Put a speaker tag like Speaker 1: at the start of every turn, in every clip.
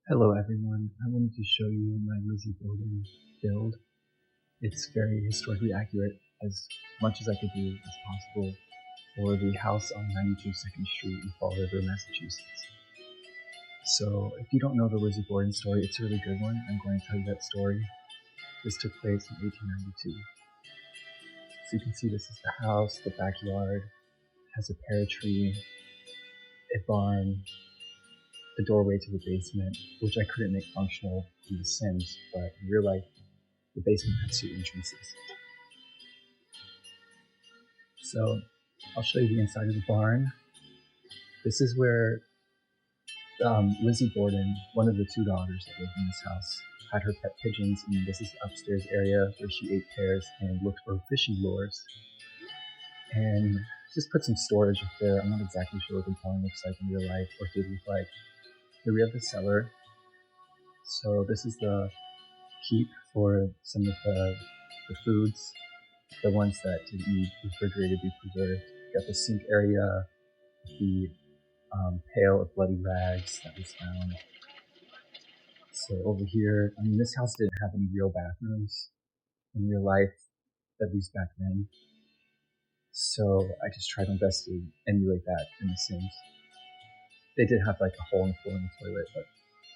Speaker 1: Hello everyone, I wanted to show you my Lizzie Borden build. It's very historically accurate, as much as I could do as possible, for the house on 92 2nd Street in Fall River, Massachusetts. So if you don't know the Lizzie Borden story, it's a really good one. I'm going to tell you that story. This took place in 1892. So you can see this is the house, the backyard, has a pear tree, a barn, the doorway to the basement, which I couldn't make functional in The Sims, but in real life, the basement had 2 entrances. So I'll show you the inside of the barn. This is where Lizzie Borden, one of the 2 daughters that lived in this house, had her pet pigeons, and this is the upstairs area where she ate pears and looked for fishing lures. And just put some storage up there. I'm not exactly sure what the barn looks like in real life, or did look like. Here we have the cellar. So this is the keep for some of the foods, the ones that didn't need refrigerated, be preserved. You got the sink area, the pail of bloody rags that was found. So over here, this house didn't have any real bathrooms in real life, at least back then. So I just tried my best to emulate that in The Sims. They did have like a hole in the floor in the toilet, but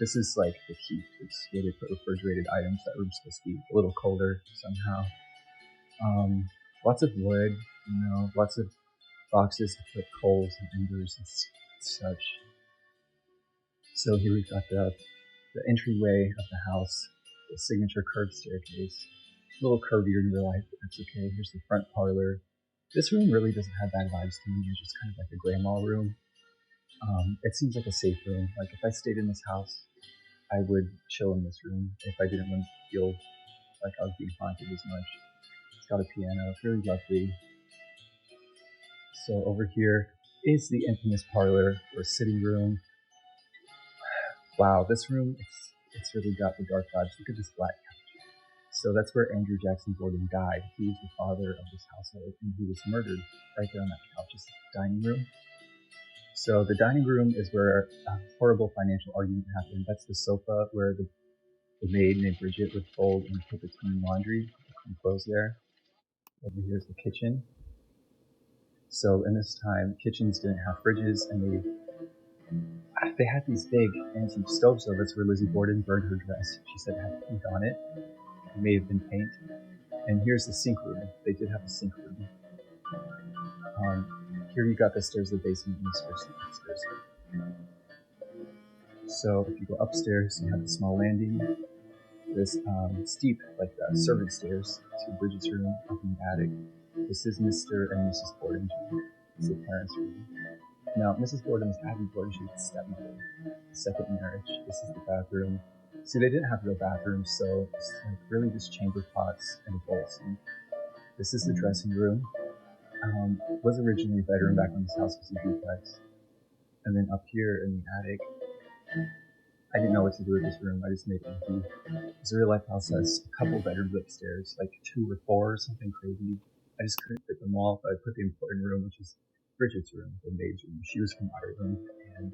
Speaker 1: this is like the keep. It's where they put refrigerated items that were supposed to be a little colder somehow. Lots of wood, lots of boxes to put coals and embers and such. So here we've got the entryway of the house, the signature curved staircase. A little curvier in real life, but that's okay. Here's the front parlor. This room really doesn't have bad vibes to me. It's just kind of like a grandma room. It seems like a safe room. Like if I stayed in this house, I would chill in this room if I didn't want to feel like I was being haunted as much. It's got a piano. It's really lovely. So over here is the infamous parlor or sitting room. Wow, this room, it's really got the dark vibes. Look at this black couch. So that's where Andrew Jackson Borden died. He was the father of this household, and he was murdered right there on that couch. This is the dining room. So the dining room is where a horrible financial argument happened. That's the sofa where the maid named Bridget would fold and put the clean laundry and clothes there. Over here is the kitchen. So in this time, kitchens didn't have fridges, and they had these big antique stoves, so that's where Lizzie Borden burned her dress. She said it had paint on it. It may have been paint. And here's the sink room. They did have a sink room. Here you got the stairs to the basement and the stairs to the upstairs. So if you go upstairs, you have the small landing. This steep, like servant stairs to Bridget's room up in the attic. This is Mr. and Mrs. Borden's room. It's the parents' room. Now, Mrs. Borden was Abby Borden. She was the stepmother. Second marriage. This is the bathroom. See, they didn't have real bathrooms, so it's like really just chamber pots and a bowl sink. This is the dressing room. It was originally a bedroom back when this house was a duplex. And then up here in the attic, I didn't know what to do with this room. I just made it empty. This real life house has a couple bedrooms upstairs, like 2 or 4 or something crazy. I just couldn't fit them all, but I put the important room, which is Bridget's room, the maid's room. She was from Ireland, and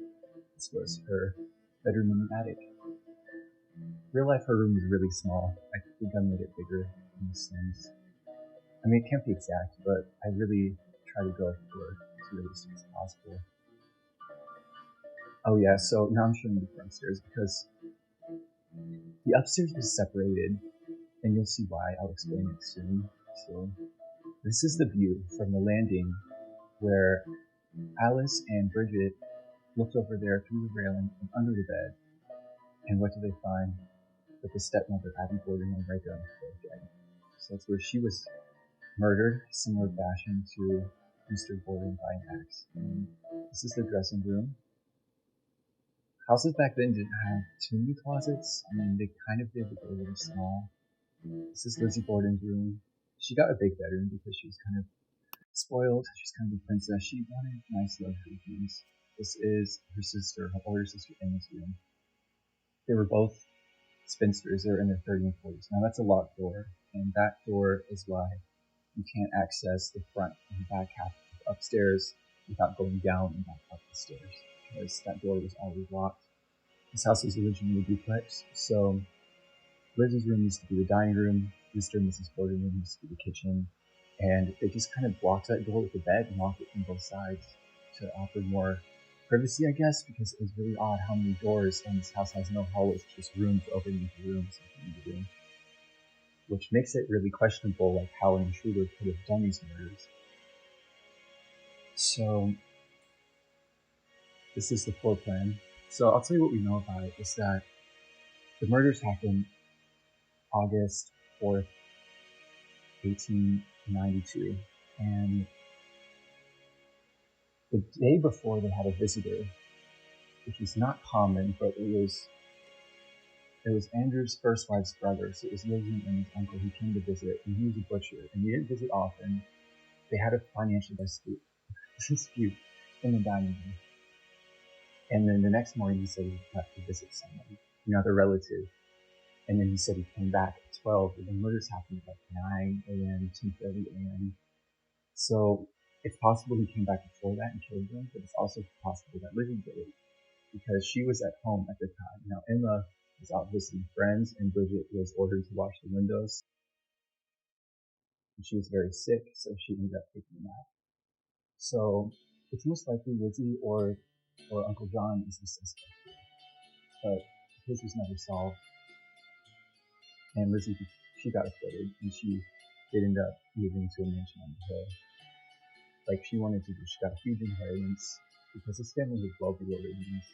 Speaker 1: this was her bedroom in the attic. Real life, her room was really small. I think I made it bigger in The Sims. It can't be exact, but I really try to go for as realistic as possible. Oh yeah, so now I'm showing you the front stairs because the upstairs was separated, and you'll see why. I'll explain it soon. So this is the view from the landing where Alice and Bridget looked over there through the railing and under the bed. And what did they find? That the stepmother, Abby Borden, was right there on the floor dead. So that's where she was murdered, similar fashion to Mr. Borden by an axe. And this is the dressing room. Houses back then didn't have too many closets. They kind of did, but they were really small. This is Lizzie Borden's room. She got a big bedroom because she was kind of spoiled. She's kind of a princess. She wanted nice luxury things. This is her sister, her older sister, Emma's room. They were both spinsters. They were in their 30s and 40s. Now that's a locked door, and that door is why you can't access the front and the back half of upstairs without going down and back up the stairs, because that door was always locked. This house was originally a duplex, so Lizzie's room used to be the dining room, Mr. and Mrs. Borden room used to be the kitchen, and they just kind of blocked that door with the bed and locked it from both sides to offer more privacy, I guess, because it was really odd how many doors, and this house has no hallways, just rooms opening into rooms into the room, which makes it really questionable, like how an intruder could have done these murders. So this is the floor plan. So I'll tell you what we know about it is that the murders happened August 4th, 1892, and the day before they had a visitor, which is not common, but it was Andrew's first wife's brother, so it was Lizzie and his uncle who came to visit, and he was a butcher, and he didn't visit often. They had a financial dispute in the dining room. And then the next morning he said he left to visit someone, another relative. And then he said he came back at 12, and the murders happened at like 9 a.m., 2:30 a.m. So it's possible he came back before that and killed them, but it's also possible that Lizzie did it because she was at home at the time. Now, Emma was out visiting friends, and Bridget was ordered to wash the windows. And she was very sick, so she ended up taking a nap. So it's most likely Lizzie or Uncle John is the suspect, but the case was never solved. And Lizzie, she got acquitted, and she did end up moving to a mansion on the hill. Like she got a huge inheritance because his family was well below their means,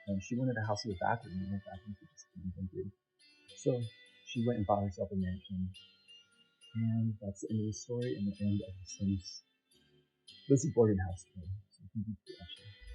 Speaker 1: and she wanted a house with a bathroom, and her bathroom was just invented. So she went and bought herself a mansion, and that's the end of the story and the end of the Sims Lizzie Borden house story. So thank you for watching.